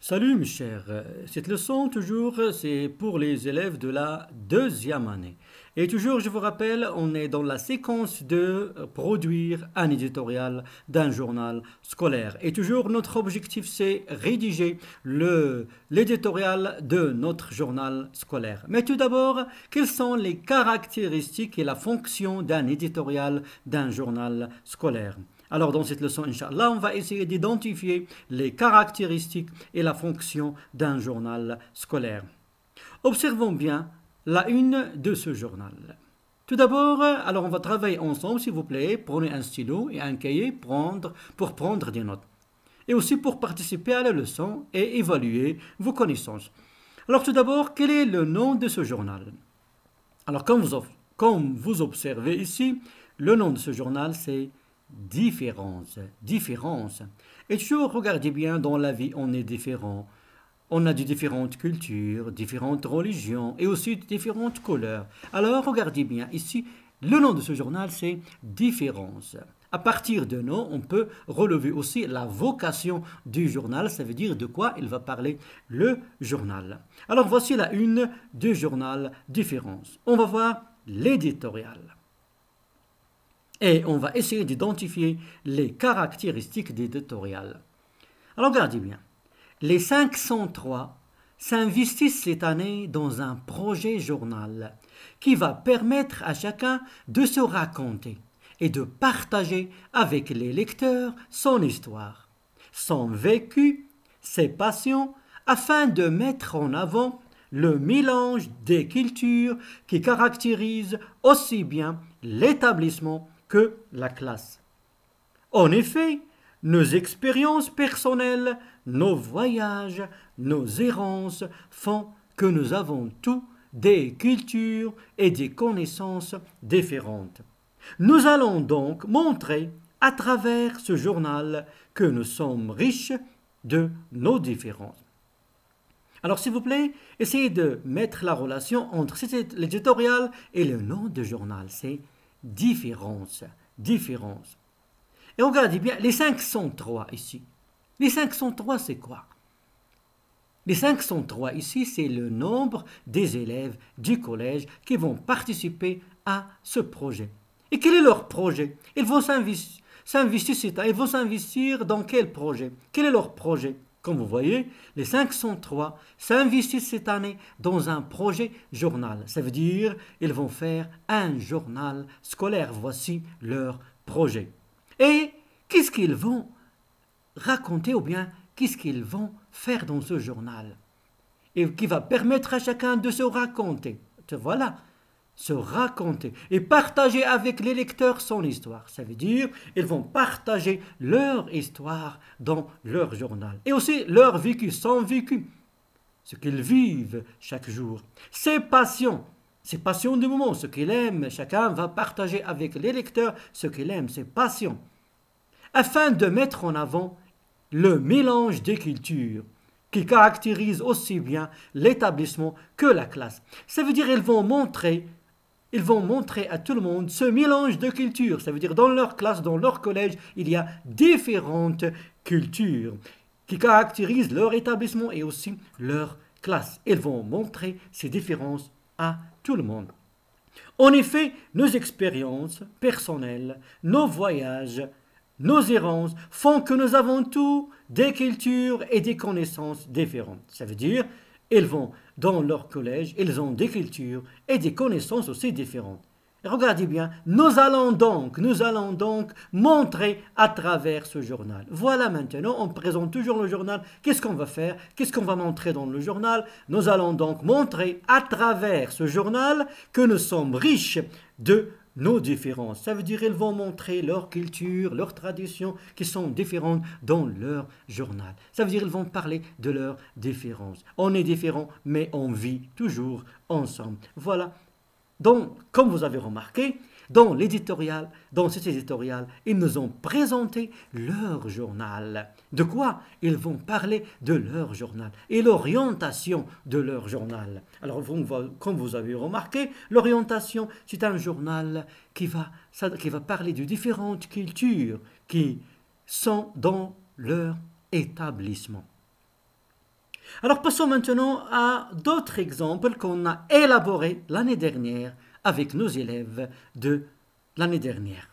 Salut mes chers, cette leçon toujours c'est pour les élèves de la deuxième année. Et toujours je vous rappelle, on est dans la séquence de produire un éditorial d'un journal scolaire. Et toujours notre objectif c'est rédiger l'éditorial de notre journal scolaire. Mais tout d'abord, quelles sont les caractéristiques et la fonction d'un éditorial d'un journal scolaire? Alors dans cette leçon, Inch'Allah, on va essayer d'identifier les caractéristiques et la fonction d'un journal scolaire. Observons bien la une de ce journal. Tout d'abord, alors on va travailler ensemble, s'il vous plaît. Prenez un stylo et un cahier pour prendre des notes. Et aussi pour participer à la leçon et évaluer vos connaissances. Alors tout d'abord, quel est le nom de ce journal? Alors comme vous observez ici, le nom de ce journal c'est Différence. Différence. Et toujours, regardez bien, dans la vie, on est différent. On a de différentes cultures, différentes religions et aussi de différentes couleurs. Alors, regardez bien, ici, le nom de ce journal, c'est Différence. À partir de nom, on peut relever aussi la vocation du journal. Ça veut dire de quoi il va parler le journal. Alors, voici la une du journal Différence. On va voir l'éditorial. Et on va essayer d'identifier les caractéristiques d'éditorial. Alors regardez bien. Les 503 s'investissent cette année dans un projet journal qui va permettre à chacun de se raconter et de partager avec les lecteurs son histoire, son vécu, ses passions, afin de mettre en avant le mélange des cultures qui caractérise aussi bien l'établissement que la classe. En effet, nos expériences personnelles, nos voyages, nos errances font que nous avons tous des cultures et des connaissances différentes. Nous allons donc montrer à travers ce journal que nous sommes riches de nos différences. Alors s'il vous plaît, essayez de mettre la relation entre l'éditorial et le nom du journal. C'est différence, différence. Et regardez bien, les 503 ici. Les 503, c'est quoi? Les 503 ici, c'est le nombre des élèves du collège qui vont participer à ce projet. Et quel est leur projet? Ils vont s'investir dans quel projet? Quel est leur projet? Comme vous voyez, les 503 s'investissent cette année dans un projet journal. Ça veut dire qu'ils vont faire un journal scolaire. Voici leur projet. Et qu'est-ce qu'ils vont raconter ou bien qu'est-ce qu'ils vont faire dans ce journal? Et qui va permettre à chacun de se raconter. Voilà, se raconter et partager avec les lecteurs son histoire. Ça veut dire ils vont partager leur histoire dans leur journal. Et aussi leur vécu, son vécu, ce qu'ils vivent chaque jour. Ses passions du moment, ce qu'il aime. Chacun va partager avec les lecteurs ce qu'il aime, ses passions. Afin de mettre en avant le mélange des cultures qui caractérise aussi bien l'établissement que la classe. Ça veut dire qu'ils vont montrer à tout le monde ce mélange de cultures. Ça veut dire dans leur classe, dans leur collège, il y a différentes cultures qui caractérisent leur établissement et aussi leur classe. Ils vont montrer ces différences à tout le monde. En effet, nos expériences personnelles, nos voyages, nos errances font que nous avons tous des cultures et des connaissances différentes. Ça veut dire, ils vont dans leur collège, ils ont des cultures et des connaissances aussi différentes. Et regardez bien, nous allons donc montrer à travers ce journal. Voilà maintenant, on présente toujours le journal. Qu'est-ce qu'on va faire? Qu'est-ce qu'on va montrer dans le journal? Nous allons donc montrer à travers ce journal que nous sommes riches de nos différences. Ça veut dire qu'ils vont montrer leur culture, leurs traditions qui sont différentes dans leur journal. Ça veut dire qu'ils vont parler de leurs différences. On est différents, mais on vit toujours ensemble. Voilà. Donc, comme vous avez remarqué, dans cet éditorial, ils nous ont présenté leur journal. De quoi ils vont parler de leur journal et l'orientation de leur journal. Alors, comme vous avez remarqué, l'orientation, c'est un journal qui va parler de différentes cultures qui sont dans leur établissement. Alors passons maintenant à d'autres exemples qu'on a élaborés l'année dernière avec nos élèves de l'année dernière.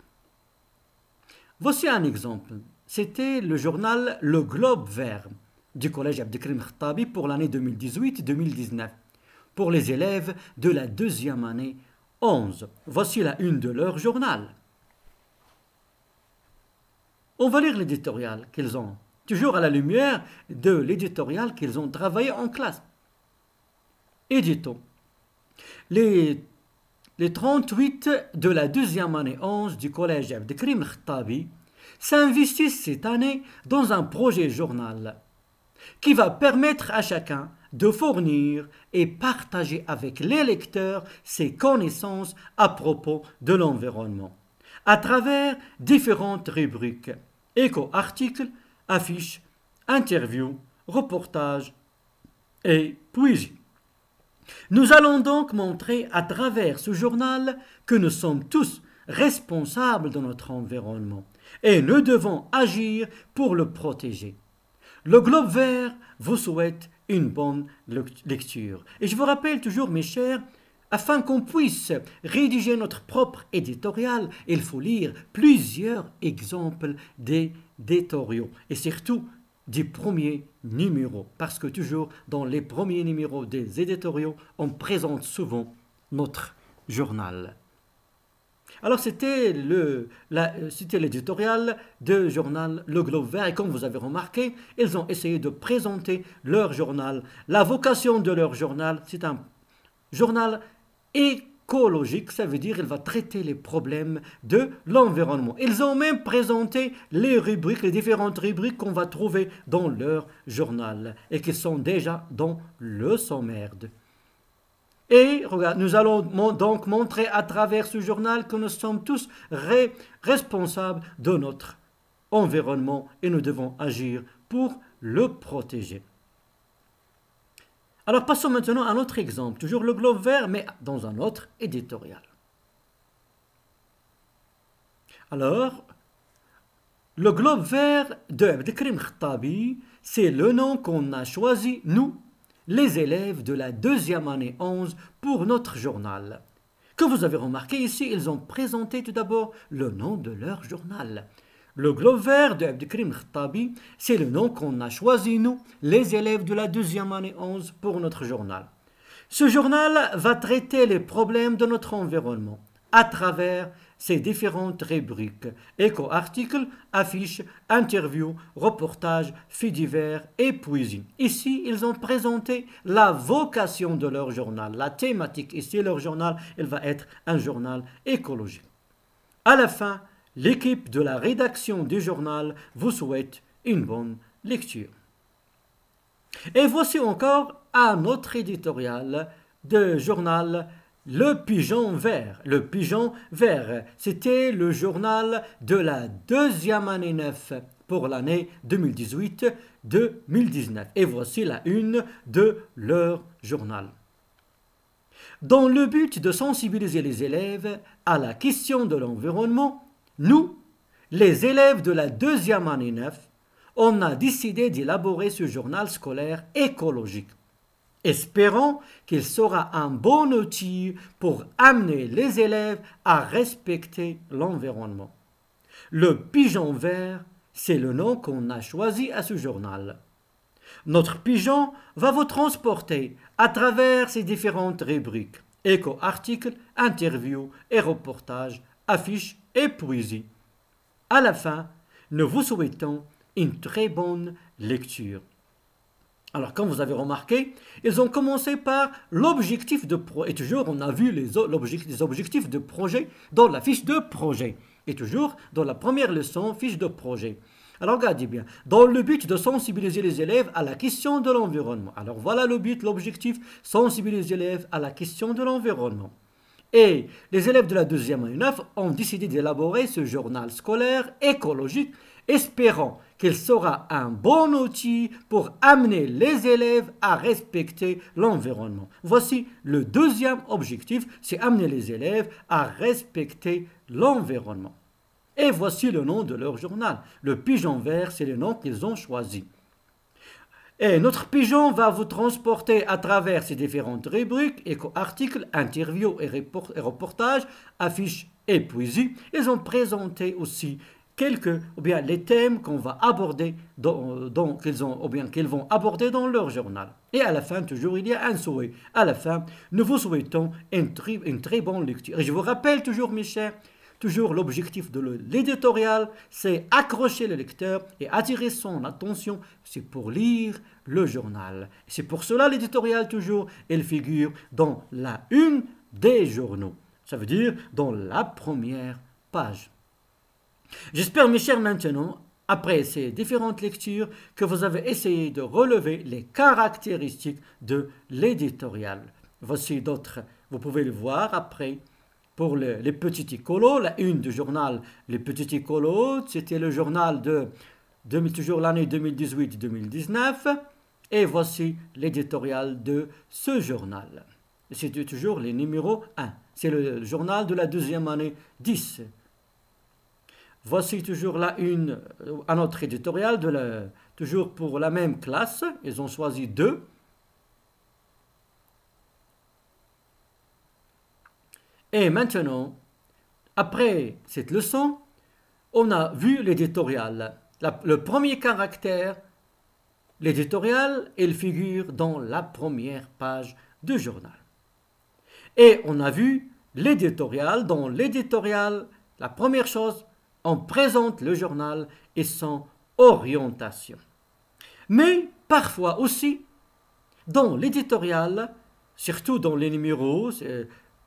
Voici un exemple. C'était le journal Le Globe Vert du collège Abdelkrim Khattabi pour l'année 2018-2019 pour les élèves de la deuxième année 11. Voici la une de leur journal. On va lire l'éditorial qu'ils ont, toujours à la lumière de l'éditorial qu'ils ont travaillé en classe. Éditons. Les 38 de la deuxième année 11 du collège Abdelkrim Khattabi s'investissent cette année dans un projet journal qui va permettre à chacun de fournir et partager avec les lecteurs ses connaissances à propos de l'environnement, à travers différentes rubriques, éco-articles, affiches, interviews, reportages et poésie. Nous allons donc montrer à travers ce journal que nous sommes tous responsables de notre environnement et nous devons agir pour le protéger. Le Globe Vert vous souhaite une bonne lecture. Et je vous rappelle toujours, mes chers, afin qu'on puisse rédiger notre propre éditorial, il faut lire plusieurs exemples d'éditoriaux. Et surtout, du premier numéro. Parce que toujours, dans les premiers numéros des éditoriaux, on présente souvent notre journal. Alors c'était l'éditorial du journal Le Globe Vert et comme vous avez remarqué, ils ont essayé de présenter leur journal. La vocation de leur journal, c'est un journal écologique, ça veut dire qu'il va traiter les problèmes de l'environnement. Ils ont même présenté les rubriques, les différentes rubriques qu'on va trouver dans leur journal et qui sont déjà dans le sommaire. Et regarde, nous allons donc montrer à travers ce journal que nous sommes tous responsables de notre environnement et nous devons agir pour le protéger. Alors passons maintenant à un autre exemple, toujours le Globe Vert, mais dans un autre éditorial. Alors, le Globe Vert de Abdelkrim Khattabi, c'est le nom qu'on a choisi, nous, les élèves de la deuxième année 11 pour notre journal. Comme vous avez remarqué ici, ils ont présenté tout d'abord le nom de leur journal. Le Globe Vert de Abdelkrim Khattabi, c'est le nom qu'on a choisi nous, les élèves de la deuxième année 11 pour notre journal. Ce journal va traiter les problèmes de notre environnement à travers ces différentes rubriques, éco-articles, affiches, interviews, reportages, faits divers et poésie. Ici, ils ont présenté la vocation de leur journal, la thématique. Ici, leur journal, il va être un journal écologique. À la fin, l'équipe de la rédaction du journal vous souhaite une bonne lecture. Et voici encore un autre éditorial de journal Le Pigeon Vert. Le Pigeon Vert, c'était le journal de la deuxième année 9 pour l'année 2018-2019. Et voici la une de leur journal. Dans le but de sensibiliser les élèves à la question de l'environnement, nous, les élèves de la deuxième année 9, on a décidé d'élaborer ce journal scolaire écologique. Espérons qu'il sera un bon outil pour amener les élèves à respecter l'environnement. Le Pigeon Vert, c'est le nom qu'on a choisi à ce journal. Notre pigeon va vous transporter à travers ces différentes rubriques, éco-articles, interviews et reportages, affiches et poésie. À la fin, nous vous souhaitons une très bonne lecture. Alors, comme vous avez remarqué, ils ont commencé par l'objectif de projet. Et toujours, on a vu les objectifs de projet dans la fiche de projet. Et toujours, dans la première leçon, fiche de projet. Alors, regardez bien. Dans le but de sensibiliser les élèves à la question de l'environnement. Alors, voilà le but, l'objectif, sensibiliser les élèves à la question de l'environnement. Et les élèves de la deuxième année 9 ont décidé d'élaborer ce journal scolaire écologique, espérant qu'il sera un bon outil pour amener les élèves à respecter l'environnement. Voici le deuxième objectif, c'est amener les élèves à respecter l'environnement. Et voici le nom de leur journal. Le Pigeon Vert, c'est le nom qu'ils ont choisi. Et notre pigeon va vous transporter à travers ces différentes rubriques, éco-articles, interviews et reportages, affiches et poésie. Ils ont présenté aussi quelques, ou bien les thèmes qu'on va aborder, qu'ils vont aborder dans leur journal. Et à la fin, toujours, il y a un souhait. À la fin, nous vous souhaitons une très bonne lecture. Et je vous rappelle toujours, mes chers, toujours l'objectif de l'éditorial, c'est accrocher le lecteur et attirer son attention, c'est pour lire le journal. C'est pour cela l'éditorial, toujours, elle figure dans la une des journaux. Ça veut dire dans la première page. J'espère, mes chers, maintenant, après ces différentes lectures, que vous avez essayé de relever les caractéristiques de l'éditorial. Voici d'autres, vous pouvez le voir après. Pour les petits écolos, la une du journal Les Petits Écolos, c'était le journal de toujours l'année 2018-2019. Et voici l'éditorial de ce journal. C'était toujours les numéros 1. C'est le journal de la deuxième année 10. Voici toujours la une, un autre éditorial, toujours pour la même classe. Ils ont choisi 2. Et maintenant, après cette leçon, on a vu l'éditorial. Le premier caractère, l'éditorial, il figure dans la première page du journal. Et on a vu l'éditorial. Dans l'éditorial, la première chose, on présente le journal et son orientation. Mais parfois aussi, dans l'éditorial, surtout dans les numéros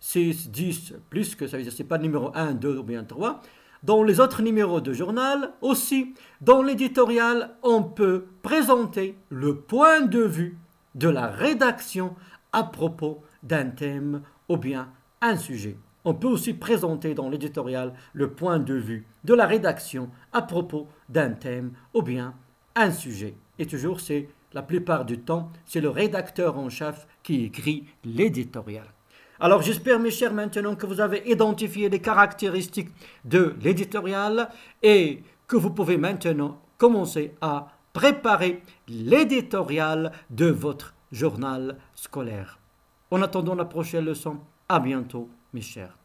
6, 10, plus que ça veut dire c'est pas le numéro 1, 2 ou bien 3, dans les autres numéros de journal, aussi, dans l'éditorial, on peut présenter le point de vue de la rédaction à propos d'un thème ou bien un sujet. On peut aussi présenter dans l'éditorial le point de vue de la rédaction à propos d'un thème ou bien un sujet. Et toujours, c'est la plupart du temps, c'est le rédacteur en chef qui écrit l'éditorial. Alors j'espère, mes chers, maintenant que vous avez identifié les caractéristiques de l'éditorial et que vous pouvez maintenant commencer à préparer l'éditorial de votre journal scolaire. En attendant la prochaine leçon, à bientôt, mes chers.